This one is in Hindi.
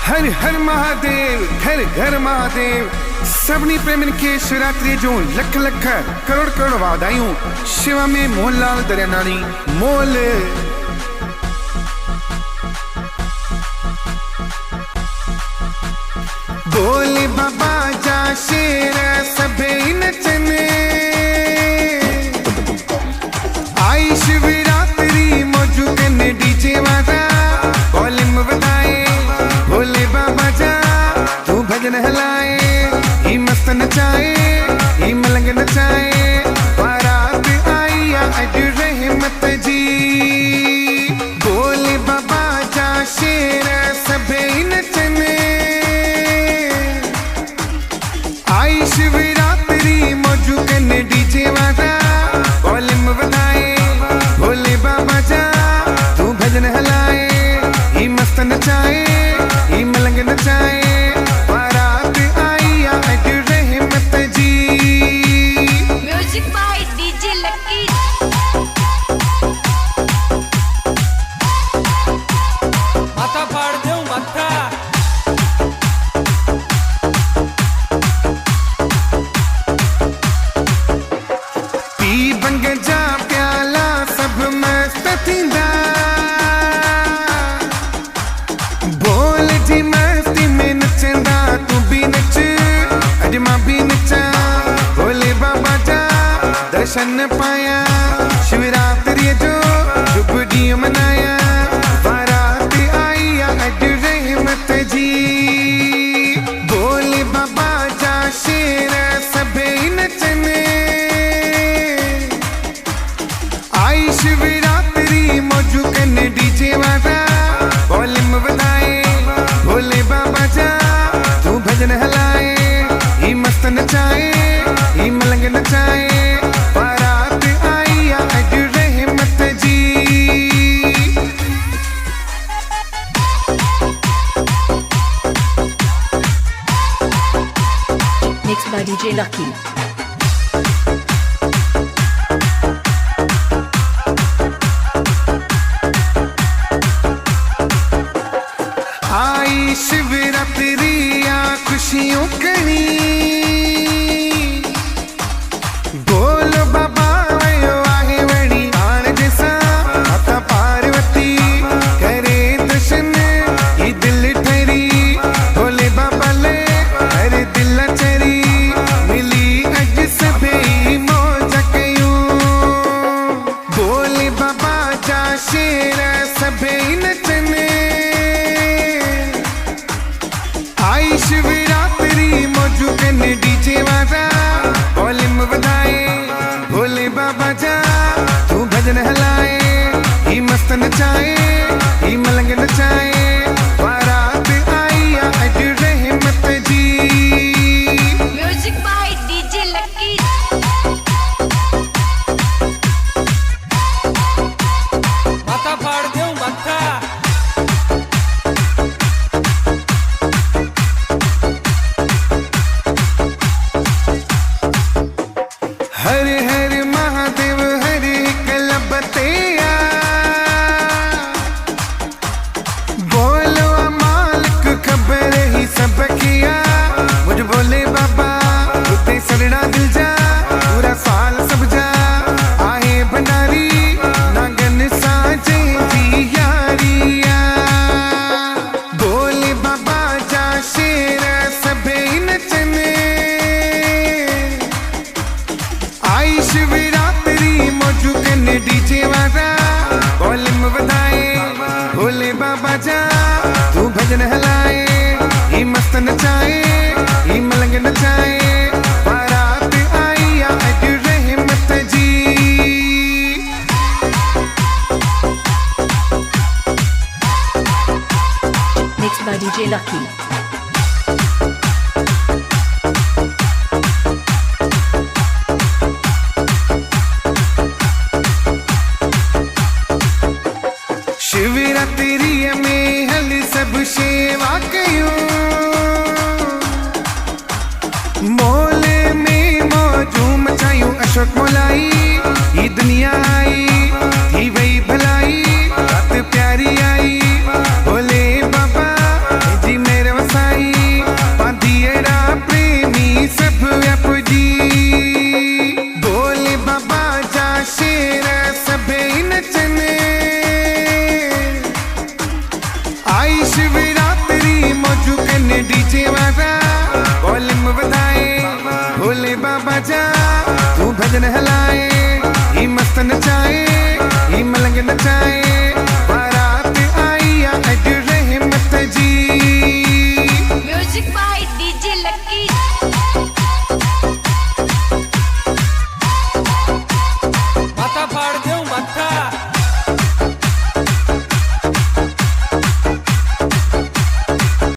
हर हर महादेव, घर घर महादेव। सभनी प्रेमिन के शिवरात्रि जो लख लख करोड़ करोड़ वाधायूं। शिवा में मोहनलाल दरियानानी मोल। बोले बाबा जा शेर सभे नचने, आई शिवरात्रि मौजू कने डीजे वाला वॉल्यूम बताए। बोले बाबा जा तू भजन हलाए, ही मस्त नचाए, ही मलंग नचाए। बारात आई अज रहमत जी। बोले बाबा जा शेर सभे नचने, आई शिवरात्रि मौजू कने डीजे वाला वॉल्यूम बताए। भोले बाबा जा तू भजन हलाए, ही मस्त नचाए, ही मलंग नचाए। बारात आई अज Rahmat ji. Music by DJ Lucky. माथा फाड़ दूं माथा। पी बंग जा प्याला सब मस्त थींदा। बोल जी मस्ती में नचंदा, तू भी नच अज मां भी नचा। बोले बाबा जा दर्शन पाया, शिवरात्रि जो शुभ ॾींहुं मनाया। बारात आई अज रहमत जी। बोले बाबा जा शेर सभे नचने, आई शिवरात्रि मौजू कने डीजे वाला वॉल्यूम बताए। भोले बाबा जा तू भजन हलाए, ही मस्त नचाए, ही मलंग नचाए। बारात आई अज रहमत जी। Mixed by DJ Lucky. आई शिवरात्रि आ खुशियों कणी। बोलो बाबा आयो आहे वणी। आण जैसा माता पार्वती करे दर्शन, ये दिल ठहरी। भोले बाबा ले हर दिल चरी, मिली अज सभे मौज कयूं। बोले बाबा जा शेर सभे नचने, आई शिवरात्रि मौजू कने डीजे वाला वॉल्यूम बताए। भोले बाबा जा तू भजन हलाए, ही मस्त नचाए, ही मलंग नचाए। बारात आई अज Rahmat ji. Music by DJ Lucky. माथा फाड़ दूं माथा। हर हर महादेव हर कलबतेया। बोलो मालिक खबर ही सब किया। मुझ बोले बाबा उते सरना दिल जा, पूरा साल सब जा। आहे भंडारी नागन साजे जी यारिया। बोले बाबा जा शेर सभे नचने, आई शिवरात्रि मौजू कने डीजे वाला वॉल्यूम बताए। भोले बाबा जा तू भजन हलाए, ही मस्त नचाए, ही मलंग नचाए। बारात आई अज रहमत जी। Mixed by DJ Lucky. Shivratri में हल सब सेवा कयूं। मोले में मौजू मचायूं अशोक मोलाई। ये दुनिया आई ही वही भलाई, रात प्यारी आई। बोले बाबा जी मेरे डीजे वाला वॉल्यूम ਵਧਾਏ भोले बाबा जा तू भजन हलाए ये मस्त नचाए ये मलंग नचाए